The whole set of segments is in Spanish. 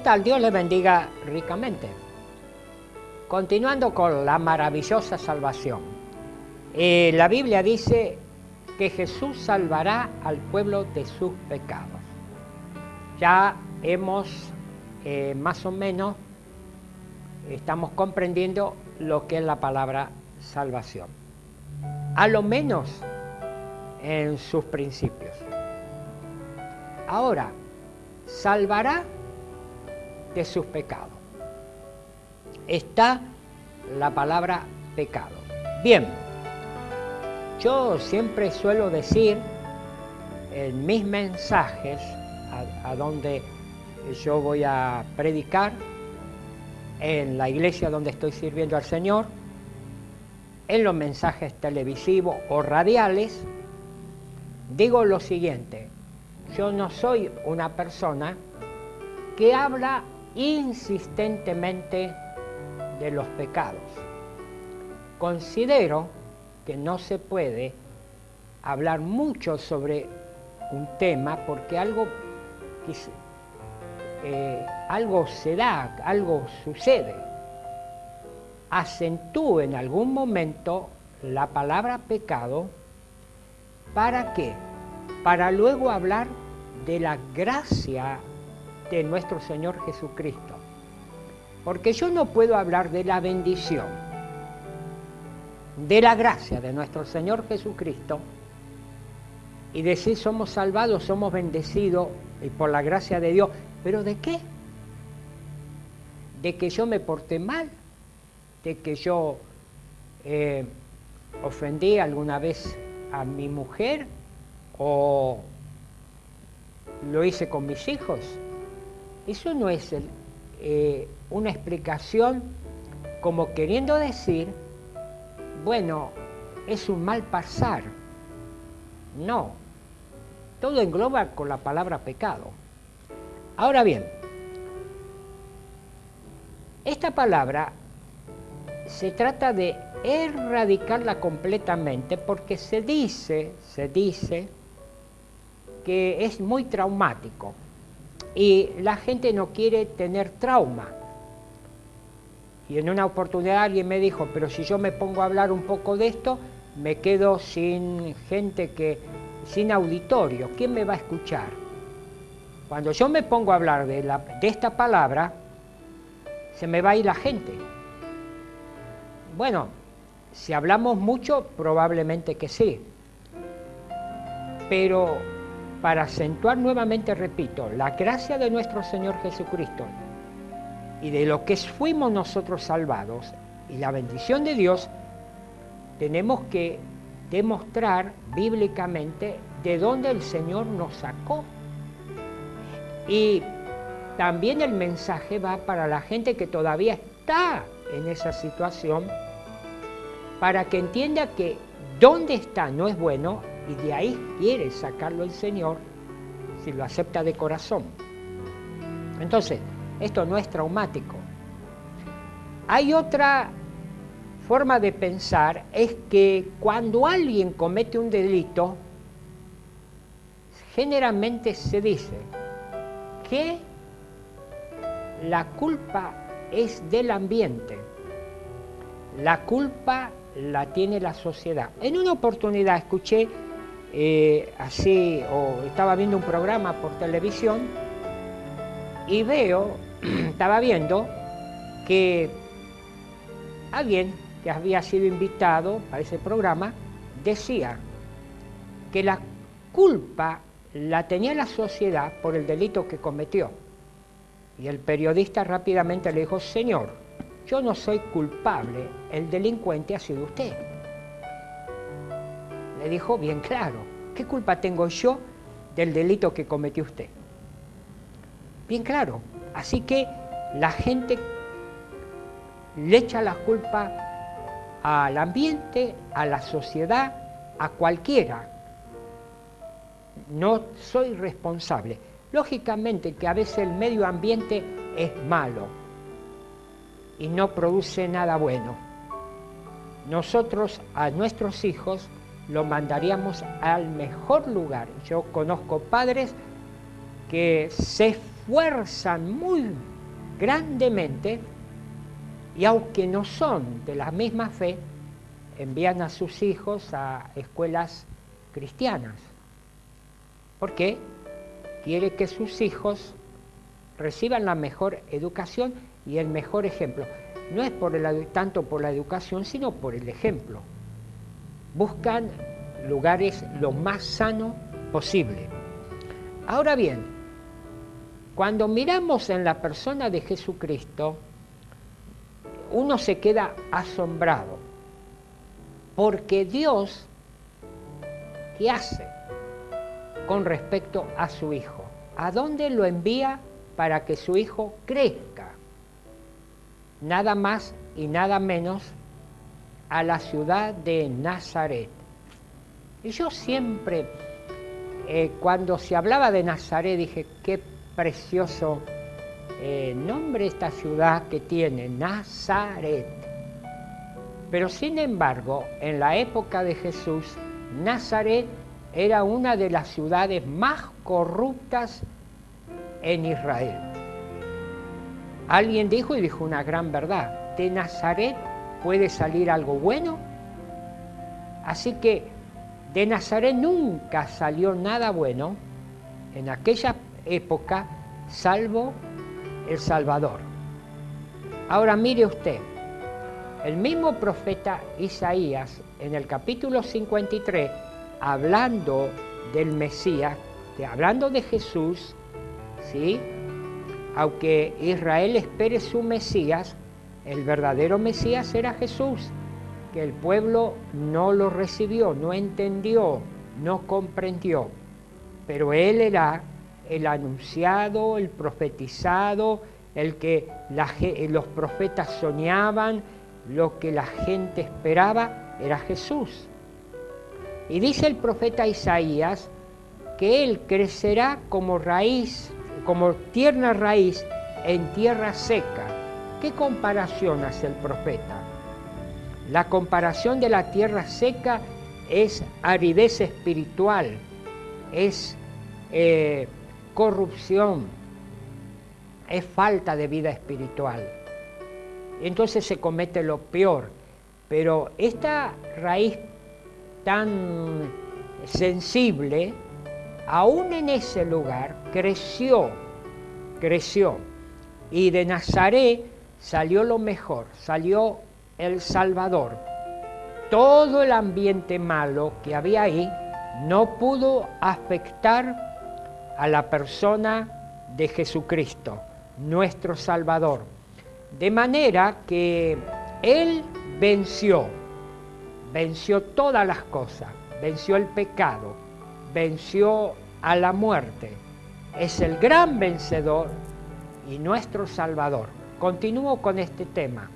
tal? Dios le bendiga ricamente. Continuando con la maravillosa salvación. La Biblia dice que Jesús salvará al pueblo de sus pecados. Ya hemos más o menos, estamos comprendiendo lo que es la palabra salvación. A lo menos en sus principios. Ahora, salvará de sus pecados. Está la palabra pecado. Bien, yo siempre suelo decir en mis mensajes a donde yo voy a predicar, en la iglesia donde estoy sirviendo al Señor, en los mensajes televisivos o radiales, digo lo siguiente: yo no soy una persona que habla insistentemente de los pecados. Considero que no se puede hablar mucho sobre un tema porque algo se da, algo sucede. Acentúo en algún momento la palabra pecado. ¿Para qué? Para luego hablar de la gracia de nuestro Señor Jesucristo. Porque yo no puedo hablar de la bendición, de la gracia de nuestro Señor Jesucristo y decir somos salvados, somos bendecidos y por la gracia de Dios. ¿Pero de qué? ¿De que yo me porté mal? ¿De que yo ofendí alguna vez a mi mujer o lo hice con mis hijos? Eso no es una explicación como queriendo decir, bueno, es un mal pasar. No, todo engloba con la palabra pecado. Ahora bien, esta palabra se trata de erradicarla completamente porque se dice que es muy traumático y la gente no quiere tener trauma. Y en una oportunidad alguien me dijo, pero si yo me pongo a hablar un poco de esto, me quedo sin gente, sin auditorio. ¿Quién me va a escuchar? Cuando yo me pongo a hablar de esta palabra, se me va a ir la gente. Bueno, si hablamos mucho, probablemente que sí. Pero para acentuar nuevamente, repito, la gracia de nuestro Señor Jesucristo y de lo que fuimos nosotros salvados y la bendición de Dios, tenemos que demostrar bíblicamente de dónde el Señor nos sacó. Y también el mensaje va para la gente que todavía está en esa situación, para que entienda que donde está no es bueno y de ahí quiere sacarlo el Señor si lo acepta de corazón. Entonces, esto no es traumático. Hay otra forma de pensar, es que cuando alguien comete un delito, generalmente se dice que la culpa es del ambiente, la culpa la tiene la sociedad. En una oportunidad escuché estaba viendo un programa por televisión y estaba viendo que alguien que había sido invitado para ese programa decía que la culpa la tenía la sociedad por el delito que cometió. Y el periodista rápidamente le dijo, señor, yo no soy culpable, el delincuente ha sido usted. Le dijo bien claro, ¿qué culpa tengo yo del delito que cometió usted? Bien claro. Así que la gente le echa la culpa al ambiente, a la sociedad, a cualquiera. No soy responsable. Lógicamente que a veces el medio ambiente es malo y no produce nada bueno. Nosotros a nuestros hijos los mandaríamos al mejor lugar. Yo conozco padres que se esfuerzan grandemente, y aunque no son de la misma fe, envían a sus hijos a escuelas cristianas. ¿Por qué? Quiere que sus hijos reciban la mejor educación y el mejor ejemplo. No es tanto por la educación, sino por el ejemplo. Buscan lugares lo más sanos posible. Ahora bien, cuando miramos en la persona de Jesucristo, uno se queda asombrado, porque Dios, ¿qué hace con respecto a su Hijo? ¿A dónde lo envía para que su Hijo crezca? Nada más y nada menos a la ciudad de Nazaret. Y yo siempre, cuando se hablaba de Nazaret, dije, qué precioso nombre esta ciudad que tiene, Nazaret. Pero sin embargo, en la época de Jesús, Nazaret era una de las ciudades más corruptas en Israel. Alguien dijo, y dijo una gran verdad, ¿de Nazaret puede salir algo bueno? Así que de Nazaret nunca salió nada bueno en aquella época, salvo el Salvador. Ahora mire usted, el mismo profeta Isaías, en el capítulo 53, hablando del Mesías, hablando de Jesús, ¿sí? Aunque Israel espere su Mesías, el verdadero Mesías era Jesús, que el pueblo no lo recibió, no entendió, no comprendió. Pero Él era el anunciado, el profetizado, el que los profetas soñaban, lo que la gente esperaba, era Jesús. Y dice el profeta Isaías que Él crecerá como raíz, como tierna raíz en tierra seca. ¿Qué comparación hace el profeta? La comparación de la tierra seca es aridez espiritual, es corrupción, es falta de vida espiritual. Entonces se comete lo peor. Pero esta raíz tan sensible, aún en ese lugar, creció. Y de Nazaret salió lo mejor, salió el Salvador. Todo el ambiente malo que había ahí no pudo afectar a la persona de Jesucristo, nuestro Salvador. De manera que Él venció todas las cosas, venció el pecado, venció a la muerte. Es el gran vencedor y nuestro Salvador. Continúo con este tema.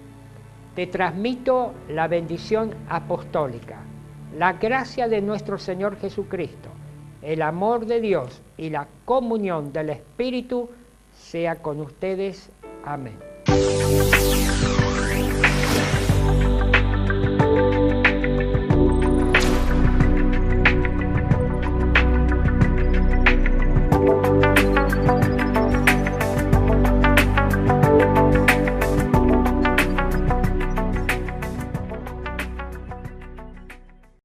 Te transmito la bendición apostólica, la gracia de nuestro Señor Jesucristo, el amor de Dios y la comunión del Espíritu sea con ustedes. Amén.